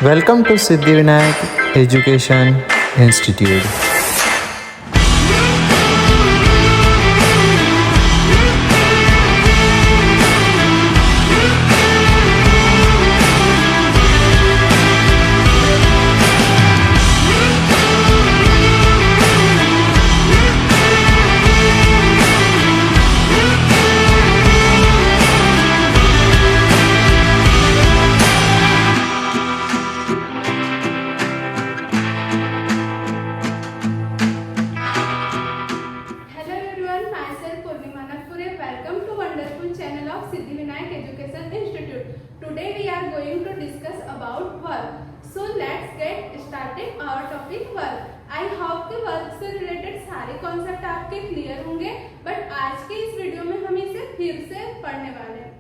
Welcome to Siddhivinayak Education Institute. Hello everyone, myself Purnima Nagpure. Welcome to wonderful channel of Siddhivinayak Education Institute. Today we are going to discuss about work. So let's get started our topic work. I hope कि work से related सारे concept आपके clear होंगे, but आज के इस video में हम इसे फिर से पढ़ने वाले हैं।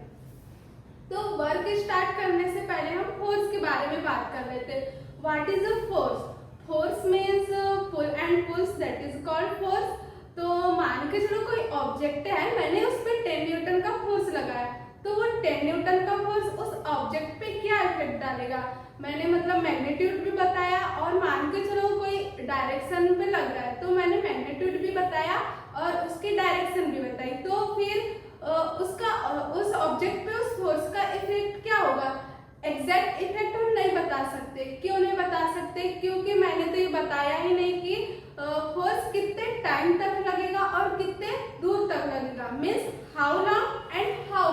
तो वर्क स्टार्ट करने से पहले हम फोर्स के बारे में बात कर लेते हैं। What is a force? Force means pull and pulls, that is called force. तो मान के चलो कोई ऑब्जेक्ट है, मैंने उस पर 10 न्यूटन का फोर्स लगाया, तो वो 10 न्यूटन का फोर्स उस ऑब्जेक्ट पे क्या इफेक्ट डालेगा? मैंने मतलब मैग्नीट्यूड भी बताया, और मान के चलो कोई डायरेक्शन पे लग रहा है, तो मैंने मैग्नीट्यूड भी बताया और उसकी डायरेक्शन भी बताई। तो फिर उस ऑब्जेक्ट पे उस फोर्स का इफेक्ट क्या होगा? एग्जैक्ट इफेक्ट हम नहीं बता सकते। क्यों नहीं बता सकते? क्योंकि मैंने तो ये बताया ही नहीं कि फोर्स कितने टाइम तक लगेगा और कितने दूर तक लगेगा। Means how long and how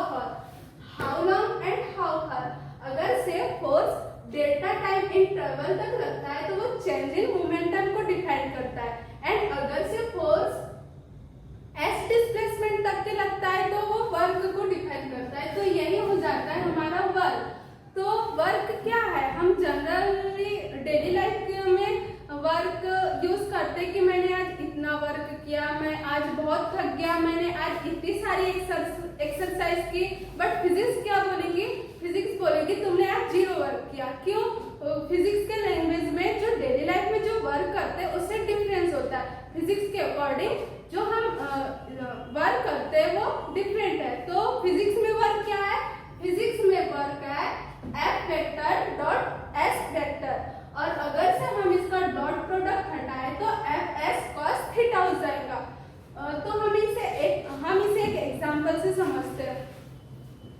far. अगर से फोर्स डेल्टा टाइम इंटरवल तक लगता है तो वो चेंज इन मोमेंटम को डिफाइन करता है, एंड अगर से फोर्स एस डिस्प्लेसमेंट तक के लगता है तो वो वर्क को डिफाइन करता है। तो यही हो जाता है हमारा वर्क। तो वर्क क्या है? हम जनरली डेली लाइफ में वर्क यूज करते कि मैंने आज इतना वर्क किया, मैं आज बहुत थक गया, मैंने आज इतनी सारी एक्सरसाइज की। बट फिजिक्स क्या बोलेगी? फिजिक्स बोलेगी तुमने आज 0 वर्क किया। क्यों? फिजिक्स के लैंग्वेज में जो डेली लाइफ में जो वर्क करते हैं उससे डिफरेंस होता है। फिजिक्स के अकॉर्डिंग जो हम वर्क करते हैं वो डिफरेंट है। तो फिजिक्स में वर्क क्या है? फिजिक्स में वर्क है F vector dot S vector, और अगर से हम इसका डॉट प्रोडक्ट हटाए तो F S cos थीटा हो जाएगा। तो हम इसे एक एग्जांपल से समझते हैं।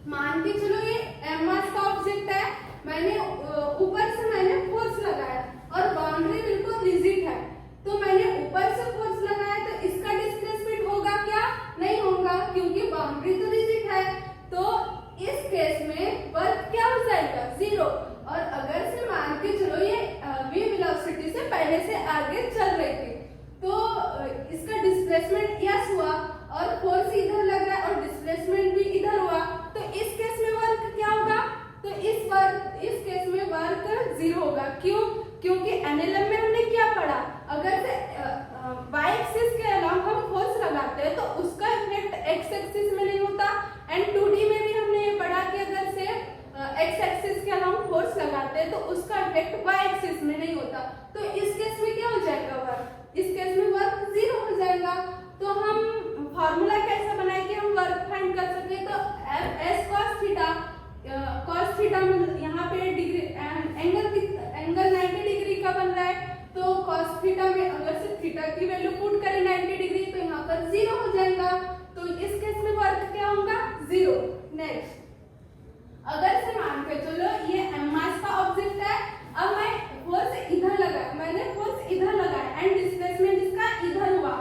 मान के चलो ये m मास का ऑब्जेक्ट है, मैंने ऊपर से मैंने फोर्स लगाया और बाउंड्री बिल्कुल रिजिड है, तो मैंने ऊपर से फोर्स लगाया तो इसका डिस्प्लेसमेंट होगा क्या? नहीं होगा, क्योंकि बाउंड्री तो रिजिड है। तो इस केस में वर्क क्या हो जाएगा? 0। और अगर से मान के चलो ये v वेलोसिटी से पहले से आगे चल रही थी, तो इसका डिस्प्लेसमेंट s हुआ और फोर्स इधर लग रहा है और डिस्प्लेसमेंट भी इधर हुआ, तो इस केस में वर्क क्या होगा? तो इस केस में वर्क 0 होगा। क्यों? क्योंकि एनएलएम में हमने क्या पढ़ा? अगर से y एक्सिस के अलावा हम फोर्स लगाते हैं तो उसका इफेक्ट x एक्सिस में नहीं होता, एंड 2D में भी हमने ये पढ़ा कि अगर से x एक्सिस के अलावा फोर्स लगाते हैं तो उसका इफेक्ट y एक्सिस में नहीं होता। तो इस केस में क्या हो जाएगा वर्क? इस केस में वर्क 0 हो जाएगा। तो हम फॉर्मूला कैसा बनाए कि हम वर्क फाइंड कर सके? तो s cos थीटा में यहाँ पे डिग्री एंगल 90 डिग्री का बन रहा है, तो cos थीटा में अगर से थीटा की वैल्यू पुट करें 90 डिग्री तो यहाँ पर 0 हो जाएगा। तो इस केस में वर्क क्या होगा? 0। नेक्स्ट, अगर से मान के चलो ये m मास का ऑब्जेक्ट है, अब मैं फोर्स इधर लगाया, मैंने फोर्स इधर लगाया एंड डिस्प्लेसमेंट इसका इधर हुआ,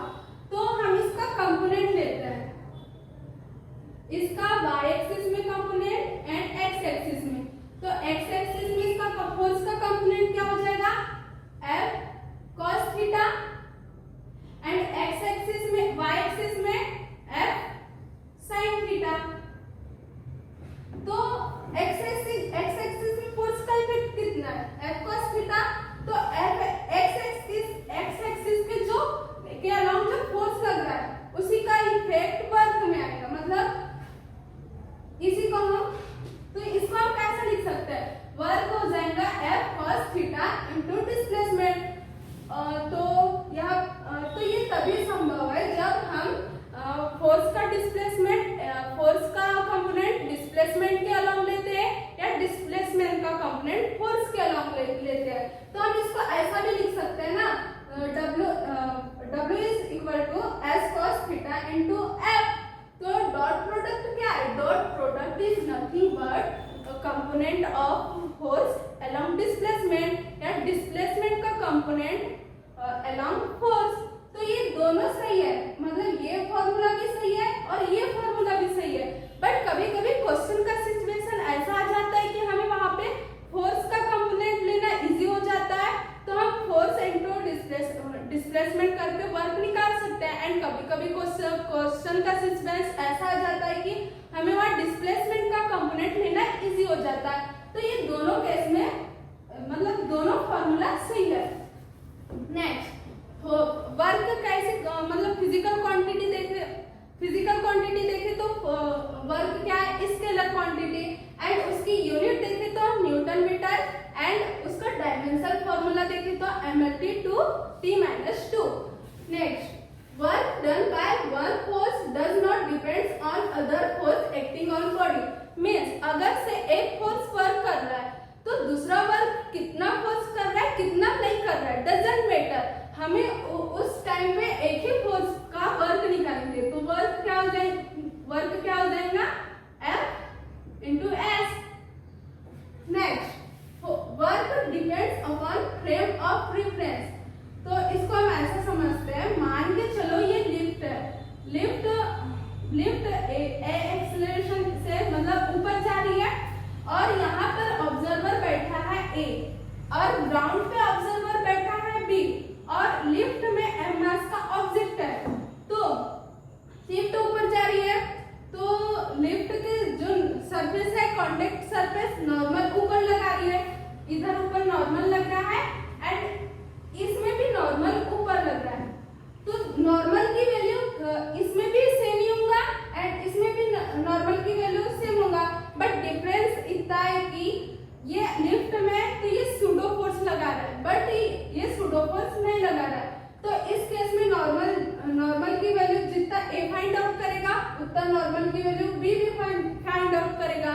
तो हम इसका कंपोनेंट लेते हैं, इसका y एक्सिस में कंपोनेंट एंड x एक्सिस में। तो x एक्सिस में इसका फोर्स का कंपोनेंट क्या हो जाएगा? F cos theta, and x axis में y एक्सिस में F sin थीटा। तो x एक्सिस में फोर्स का इफेक्ट कितना है? F cos theta. तो x एक्सिस के जो के अलाउंग जो फोर्स लग रहा है उसी का इफेक्ट वर्क में आएगा। मतलब इसी को हम, तो इसको हम कैसे लिख सकते हैं? वर्क हो जाएगा F cos theta into displacement. तो ये तभी संभव है जब हम फोर्स का डिस्प्लेसमेंट, फोर्स का कंपोनेंट डिस्प्लेसमेंट के अलाउंग लेते हैं या डिस्प्लेसमेंट का कंपोनेंट फोर्स के अलाउंग लेते हैं। लेते हैं, तो हम इसको ऐसा भी लिख सकते हैं ना, W is equal to S cos theta into F. तो डॉट प्रोडक्ट क्या है? Dot product is nothing but component of force along displacement या डिस्प्लेसमेंट का कंपोनेंट अलोंग फोर्स। तो ये दोनों सही है, मतलब ये फॉर्मूला भी सही है और ये फॉर्मूला भी सही है। बट कभी कभी क्वेश्चन का सिचुएशन ऐसा आ जाता है कि हमें वहां पे फोर्स का कंपोनेंट लेना इजी हो जाता है, तो हम फोर्स इनटू डिस्प्लेसमेंट करके वर्क निकाल सकते हैं। एंड कभी कभी क्वेश्चन का सिचुएशन ऐसा आ जाता है कि हमें वहां डिस्प्लेसमेंट का कंपोनेंट लेना इजी हो जाता है। तो ये दोनों केस में मतलब दोनों फॉर्मूला सही है। नेक्स्ट, वर्क कैसे, मतलब फिजिकल क्वांटिटी देखे तो वर्क क्या है? Scalar quantity. एंड उसकी यूनिट देखे तो न्यूटन मीटर। एंड उसका डायमेंशनल फॉर्मूला देखे तो mlt two t-2। Next, work done by one force does not depends on other force acting on body. Means अगर से एक फोर्स वर्क कर रहा है तो दूसरा वर्क कितना फोर्स कर रहा है, कितना नहीं कर रहा है, डजंट मैटर। हमें उस टाइम पे एक ही फोर्स का वर्क निकालेंगे, तो वर्क क्या हो जाएगा? F into S. Next, work depends upon frame of reference. तो इसको हम ऐसा समझते हैं, मान के चलो ये लिफ्ट है, लिफ्ट एक्सेलरेशन से मतलब ऊपर जा रही है और यहाँ पर ऑब्जर्वर बैठा है A और ग्राउंड पे ऑब्जर्वर बैठा है B और लिफ्ट में m मास का ऑब्जेक्ट है। तो लिफ्ट ऊपर जा रही है तो लिफ्ट के जो सरफेस है, कांटेक्ट सरफेस नॉर्मल ऊपर लगा रही है, इधर ऊपर नॉर्मल लग रहा है एंड इसमें भी नॉर्मल ऊपर लग रहा है। तो नॉर्मल की वैल्यू इसमें भी सेम ही होगा एंड इसमें भी नॉर्मल की वैल्यू सेम होगा। बट डिफरेंस इतना है कि ये लिफ्ट में तो ये सूडो फोर्स लगा रहा है, बट ये सूडो फोर्स नहीं लगा रहा है। तो इस केस में नॉर्मल की वैल्यू जितना A फाइंड आउट करेगा उतना नॉर्मल की वैल्यू B भी फाइंड आउट करेगा।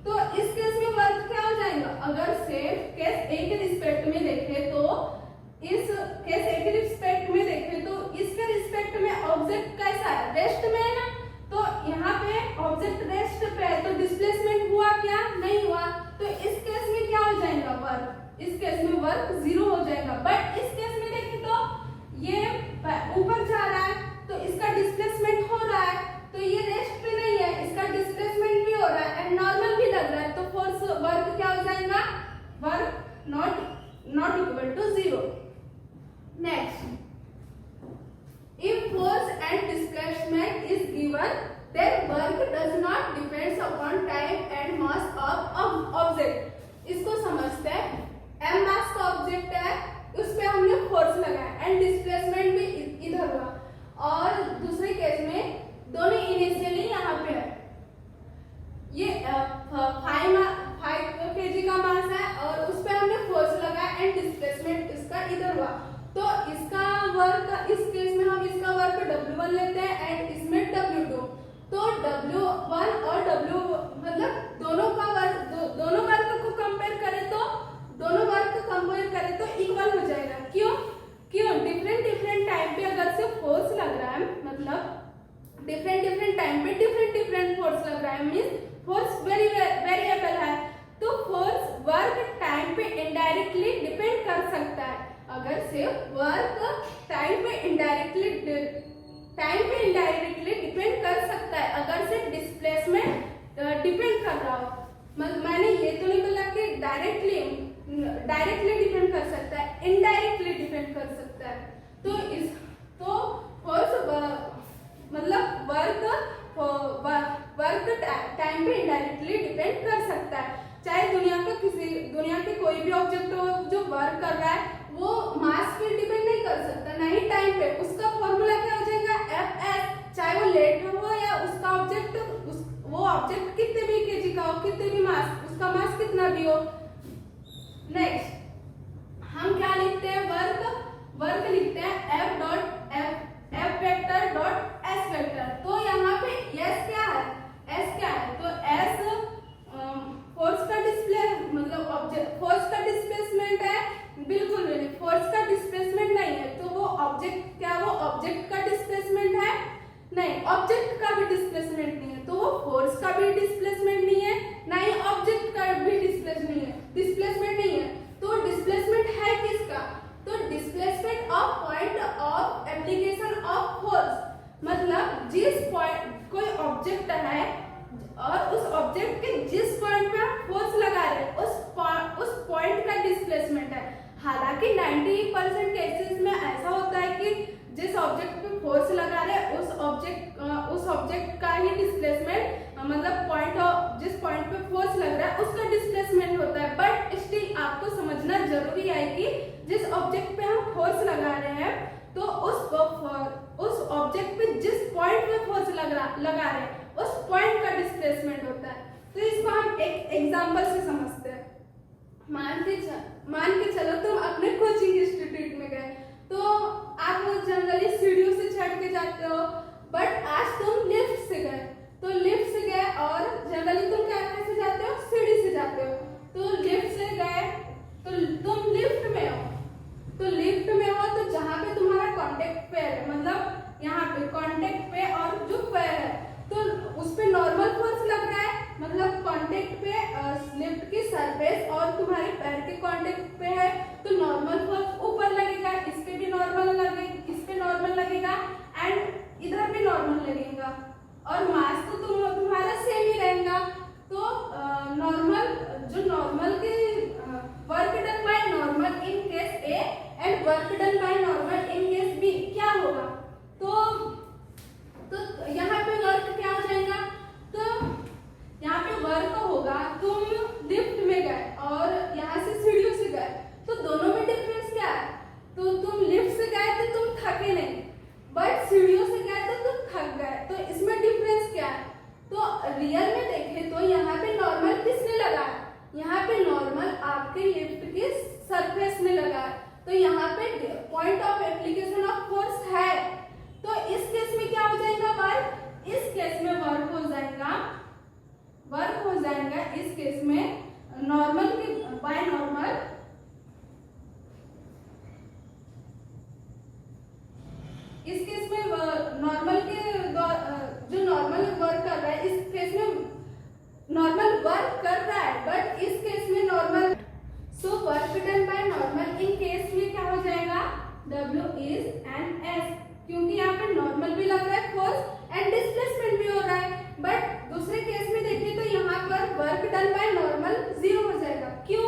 तो इस केस में वर्क क्या हो जाएगा? अगर से केस A के रिस्पेक्ट में देखें तो इस केस A के रिस्पेक्ट में देखें तो इसके रिस्पेक्ट में ऑब्जेक्ट कैसा है? रेस्ट में है ना। तो यहाँ पे ऑब्जेक्ट रेस्ट पे है तो डिस्प्लेसमेंट हुआ क्या? नहीं हुआ। तो इस केस में क्या हो जाएगा? वर्क, इस केस में वर्क 0 हो जाएगा। बट इस केस में देखें तो ये ऊपर जा रहा है तो इसका डिस्प्लेसमेंट हो रहा है, तो ये रेस्ट पे नहीं है, इसका डिस्प्लेसमेंट भी हो रहा है एंड नॉर्मल भी लग रहा है। तो फोर्स वर्क क्या हो जाएगा? Work not equal to 0। Next, if force and displacement is given then work does not depends upon time and mass of object। इसको समझते हैं, m मास का ऑब्जेक्ट है, उस पे हमने फोर्स लगाया एंड डिस्प्लेसमेंट भी इधर हुआ। और दूसरे केस में दोनों इनिशियली यहाँ पे है, ये 5 kg का मास है और उस पे हमने फोर्स लगाया एंड डिस्प्लेसमेंट इसका इधर हुआ। तो इसका वर्क, इस केस में हम इसका वर्क W1 लेते हैं एंड इसमें W2। तो W1 और W मतलब दोनों वर्क को कंपेयर करें तो इक्वल हो जाएगा। क्यों? डिफरेंट टाइम पे अगर से फोर्स लग रहा है, मतलब डिफरेंट टाइम पे डिफरेंट फोर्स लग रहा है, मींस फोर्स वेरिएबल है। तो फोर्स वर्क टाइम पे इनडायरेक्टली डिपेंड कर सकता है। अगर से वर्क टाइम पे इनडायरेक्टली डिपेंड कर सकता है अगर से डिस्प्लेसमेंट डिपेंड कर रहा हो। मैंने ये तो नहीं बोला कि डायरेक्टली डिपेंड कर सकता है, इनडायरेक्टली डिपेंड कर सकता है। तो फोर्स मतलब वर्क टाइम पे इनडायरेक्टली डिपेंड कर सकता है। चाहे दुनिया के कोई भी ऑब्जेक्ट हो जो वर्क कर रहा है वो मास पे डिपेंड नहीं कर सकता, ना ही टाइम पे। उसका फॉर्मूला क्या हो जाएगा? Fs। चाहे वो लेट हो या उसका ऑब्जेक्ट वो ऑब्जेक्ट कितने भी केजी का हो, कितने भी मास, उसका मास कितना भी हो। नेक्स्ट, हम क्या लिखते हैं? वर्क लिखते हैं F vector dot S vector. तो यहाँ पे S क्या है? तो S फोर्स का डिस्प्लेसमेंट है हालांकि 90% केसेस में ऐसा होता है कि जिस ऑब्जेक्ट पे फोर्स लगा रहे हैं उस ऑब्जेक्ट का ही डिस्प्लेसमेंट मतलब जिस पॉइंट पे फोर्स लग रहा है उसका डिस्प्लेसमेंट होता है। बट स्टिल आपको समझना जरूरी है कि जिस ऑब्जेक्ट पे हम फोर्स लगा रहे हैं तो उस ऑब्जेक्ट पे जिस पॉइंट पे फोर्स लगा रहे हैं उस पॉइंट का डिस्प्लेसमेंट होता है। तो इसको हम एक एग्जांपल से समझते हैं। मान के चलो तुम अपने कोचिंग इंस्टीट्यूट में गए, तो आप जनरली सीढ़ियों से चढ़ के जाते हो, बट आज तुम लिफ्ट से गए। तो लिफ्ट से गए और जनरली तुम कैसे जाते हो, सीढ़ी से जाते हो। तो लिफ्ट से गए तो तुम लिफ्ट में हो, तो जहाँ पे तुम्हारा कांटेक्ट पेयर है, मतलब यहाँ पे कांटेक्ट पे और जो पैर है तो उस पे नॉर्मल फोर्स लग रहा है, मतलब कांटेक्ट पे लिफ्ट की सरफेस और तुम्हारे पैर के कांटेक्ट पे है तो नॉर्मल फोर्स ऊपर लगेगा, इस पे भी नॉर्मल लगेगा एंड इधर भी नॉर्मल लगेगा और मास तो तुम्हारा सेम ही रहेगा। तो नॉर्मल के work done by normal in case A and work done by normal in case B क्या होगा। तो यहाँ पे वर्क क्या हो जाएगा, तो यहाँ पे वर्क होगा, तुम लिफ्ट में गए और यहाँ से सीढ़ियों से गए तो दोनों में डिफरेंस क्या है। तो तुम लिफ्ट से गए तो तुम थके नहीं, बट सीढ़ियों से गए तो तुम थक गए, तो इसमें डिफरेंस क्या है। तो रियल में देखें तो यहाँ पे नॉर्मल किसने लगा है, यहाँ पे नॉर्मल आपके लिफ्ट के सरफेस में लगा है, तो यहाँ पे point of application of force है। तो इस केस में क्या हो जाएगा, वर्क, इस केस में वर्क हो जाएगा इस केस में नॉर्मल के बाय नॉर्मल, इस केस में नॉर्मल के जो नॉर्मल वर्क कर रहा है इस केस में नॉर्मल वर्क कर रहा है, बट इस केस में normal, so work done by normal in case में क्या हो जाएगा, W is and S, क्योंकि यहाँ पे नॉर्मल भी लग रहा है फोर्स एंड डिस्प्लेसमेंट भी हो रहा है। बट दूसरे केस में देखें तो यहाँ पर वर्क डन बाय नॉर्मल 0 हो जाएगा। क्यों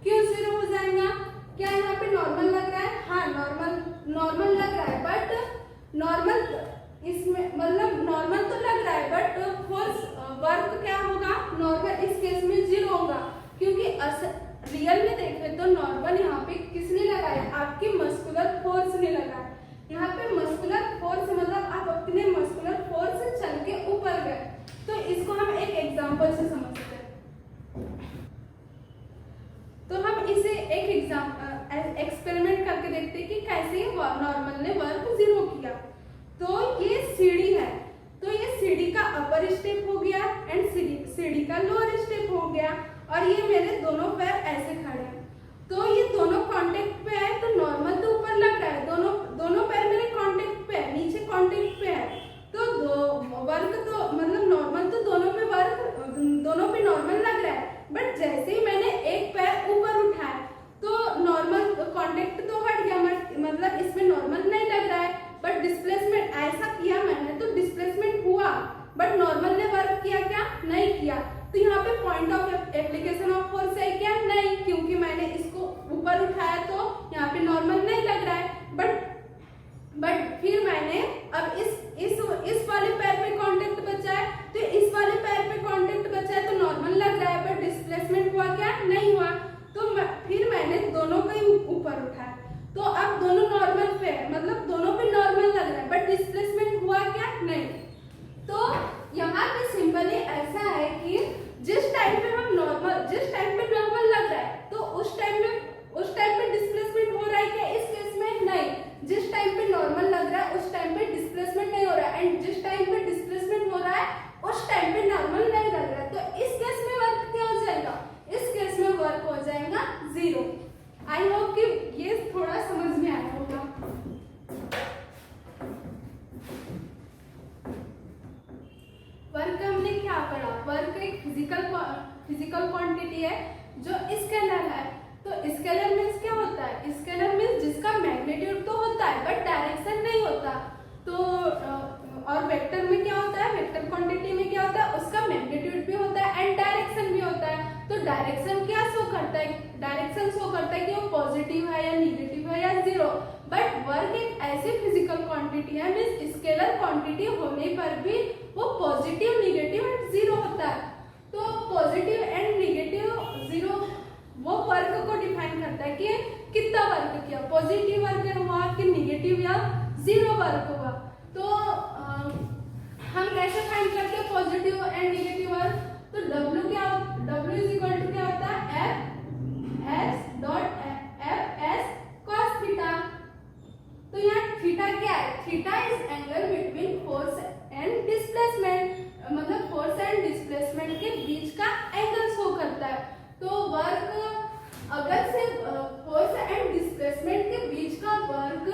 0 हो जाएगा, क्या यहाँ पे नॉर्मल लग रहा है, हाँ नॉर्मल लग रहा है, बट नॉर्मल इसमें मतलब नॉर्मल तो लग रहा है बट फोर्स वर्क क्या होगा, नॉर्मल इस केस में 0 होगा, क्योंकि रियल में देखें तो नॉर्मल यहाँ पे किसने लगाया, आपकी मस्कुलर फोर्स ने लगाया। यहाँ पे मस्कुलर फोर्स मतलब आप अपने मस्कुलर फोर्स से चल के ऊपर गए। तो इसको हम एक एग्जांपल से समझते हैं। तो हम इसे एक एक्सपेरिमेंट करके देखते हैं कि कैसे नॉर्मल ने वर्क 0 किया। तो ये सीढ़ी है, तो ये सीढ़ी का अपर स्टेप हो गया एंड सीढ़ी का लोअर स्टेप हो गया और ये मेरे दोनों पैर ऐसे खड़े हैं। तो ये दोनों कांटेक्ट पे है, तो नॉर्मल तो ऊपर लग रहा है, दोनों पैर मेरे कांटेक्ट पे है, नीचे कांटेक्ट पे है, तो वर्क तो मतलब नॉर्मल तो दोनों पे नॉर्मल लग रहा है, बट जैसे ही मैंने एक पैर ऊपर उठाया तो नॉर्मल कांटेक्ट तो हट गया, मतलब इसमें नॉर्मल नहीं लग रहा है, बट डिस्प्लेसमेंट ऐसा किया मैंने तो डिस्प्लेसमेंट हुआ, बट नॉर्मल ने वर्क किया क्या, नहीं किया। तो यहाँ पे point of application of force है क्या, नहीं, क्योंकि मैंने इसको ऊपर उठाया तो यहाँ पे नॉर्मल नहीं लग रहा है, बट फिर मैंने अब इस वाले पैर पे कांटेक्ट बचा है, तो इस वाले पैर पे कांटेक्ट बचा है तो नॉर्मल लग रहा है, बट डिस्प्लेसमेंट हुआ क्या, नहीं हुआ। तो फिर मैंने दोनों को ही ऊपर उठाया, तो अब दोनों नॉर्मल पे है, मतलब दोनों पे नॉर्मल लग रहा है, बट डिस्प्लेसमेंट हुआ क्या, नहीं। तो यहाँ पे सिंपली ऐसा है कि जिस टाइम पे नॉर्मल लग रहा है तो उस टाइम पे डिस्प्लेसमेंट हो रहा है क्या, इस केस में नहीं। जिस टाइम पे नॉर्मल लग रहा है उस टाइम पे डिस्प्लेसमेंट नहीं हो रहा है, एंड जिस टाइम पे डिस्प्लेसमेंट हो रहा है उस टाइम पे नॉर्मल नहीं लग रहा है, तो इस केस में वर्क क्या हो जाएगा, इस केस में वर्क हो जाएगा 0। आई होप कि ये थोड़ा समझ में आया होगा। वर्क हमने क्या पढ़ा, वर्क एक फिजिकल क्वांटिटी है जो स्केलर है। तो स्केलर मीन्स क्या होता है, स्केलर मीन्स जिसका मैग्नीट्यूड तो होता है बट डायरेक्शन नहीं होता। तो और वेक्टर में क्या होता है, वेक्टर क्वांटिटी में क्या होता है, उसका मैग्नीट्यूड भी होता है एंड डायरेक्शन भी होता है। तो डायरेक्शन क्या शो करता है, डायरेक्शन शो करता है कि वो पॉजिटिव है या निगेटिव है या जीरो। बट वर्क एक ऐसी फिजिकल क्वांटिटी है, मीन्स स्केलर क्वांटिटी होने पर भी वो पॉजिटिव, निगेटिव एंड जीरो होता है। तो पॉजिटिव एंड निगेटिव, जीरो वो वर्क को डिफाइन करता है कि कितना वर्क किया, पॉजिटिव वर्क हुआ कि निगेटिव या जीरो वर्क हुआ। तो हम कैसे फाइंड करते हैं पॉजिटिव एंड निगेटिव वर्क? तो W क्या, W इज इक्वल टू क्या होता है, F dot F S cos theta. तो यहाँ थीटा क्या है? Theta is angle between force and displacement, मतलब फोर्स एंड डिस्प्लेसमेंट के बीच का एंगल शो करता है। तो वर्क अगर से फोर्स एंड डिस्प्लेसमेंट के बीच का वर्क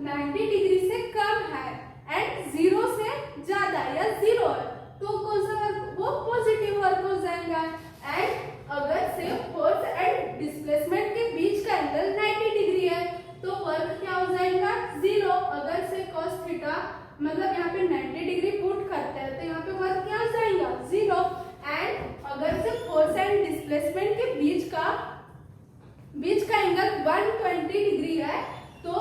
90 डिग्री से कम है एंड जीरो से ज्यादा या जीरो है, तो कौन सा वर्क? वो पॉजिटिव वर्क हो जाएगा। एंड अगर से फोर्स एंड डिस्प्लेसमेंट के बीच का एंगल 90 डिग्री है तो वर्क क्या हो जाएगा? जीरो। अगर से cos थीटा मतलब यहाँ पे 90 डिग्री पुट करते हैं तो यहाँ पे वर्क क्या हो जाएगा? जीरो। एंड अगर से फोर्स एंड डिस्प्लेसमेंट के बीच का एंगल 120 डिग्री है तो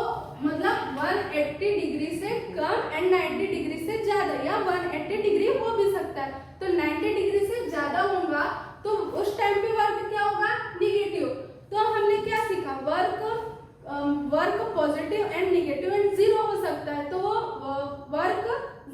मतलब 180 डिग्री से कम एंड 90 डिग्री से ज्यादा या 180 डिग्री हो भी सकता है। तो 90 डिग्री से ज्यादा होगा तो उस टाइम पे वर्क क्या होगा? निगेटिव। तो हमने क्या सीखा? Work positive and negative and zero हो सकता है। तो work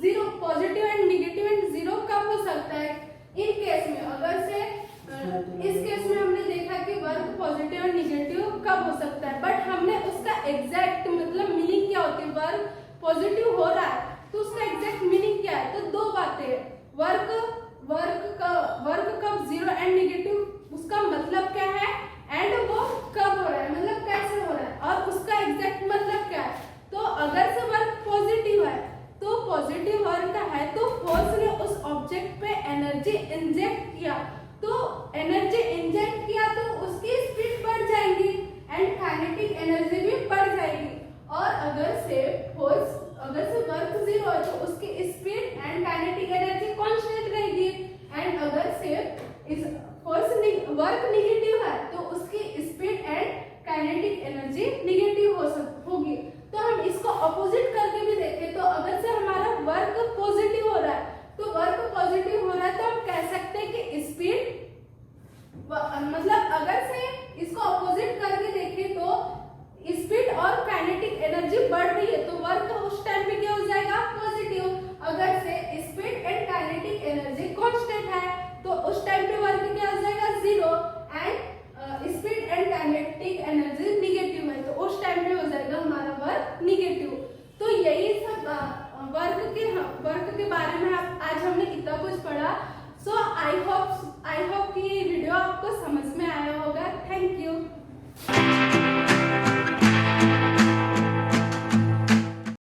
zero, positive and negative and zero कब हो सकता है? इन केस में, अगर से इस केस में हमने देखा कि वर्क पॉजिटिव और निगेटिव कब हो सकता है, बट हमने उसका एग्जैक्ट मतलब मीनिंग क्या होती है? वर्क पॉजिटिव हो रहा है तो उसका एग्जैक्ट मीनिंग क्या है? तो दो बातें, वर्क कब जीरो एंड निगेटिव, उसका मतलब क्या है, एंड वो कब हो रहा है, मतलब कैसे हो रहा है, और उसका एग्जैक्ट मतलब क्या है। तो अगर से वर्क पॉजिटिव है तो पॉजिटिव वर्क है तो फोर्स ने उस ऑब्जेक्ट पे एनर्जी इंजेक्ट किया, तो एनर्जी इंजेक्ट किया तो उसकी स्पीड बढ़ जाएगी एंड काइनेटिक एनर्जी भी बढ़ जाएगी। और अगर से वर्क जीरो है तो उसकी speed and kinetic energy constant रहेगी। एंड अगर से वर्क निगेटिव है तो उसकी speed and kinetic energy negative होगी। तो हम इसको अपोजिट करके भी देखें तो अगर से हमारा वर्क पॉजिटिव हो रहा है तो वर्क पॉजिटिव हो रहा है तो हम कह सकते हैं कि स्पीड, मतलब अगर से इसको अपोजिट करके देखें तो स्पीड और काइनेटिक एनर्जी बढ़ रही है तो वर्क उस टाइम पे क्या हो जाएगा? पॉजिटिव। अगर से speed and kinetic energy constant है तो उस टाइम पे वर्क क्या हो जाएगा? Zero. And speed and kinetic energy negative है तो उस टाइम पे हो जाएगा हमारा वर्क निगेटिव। तो यही सब वर्क के बारे में आज हमने इतना कुछ पढ़ा। सो आई होप कि ये वीडियो आपको समझ में आया होगा। Thank you.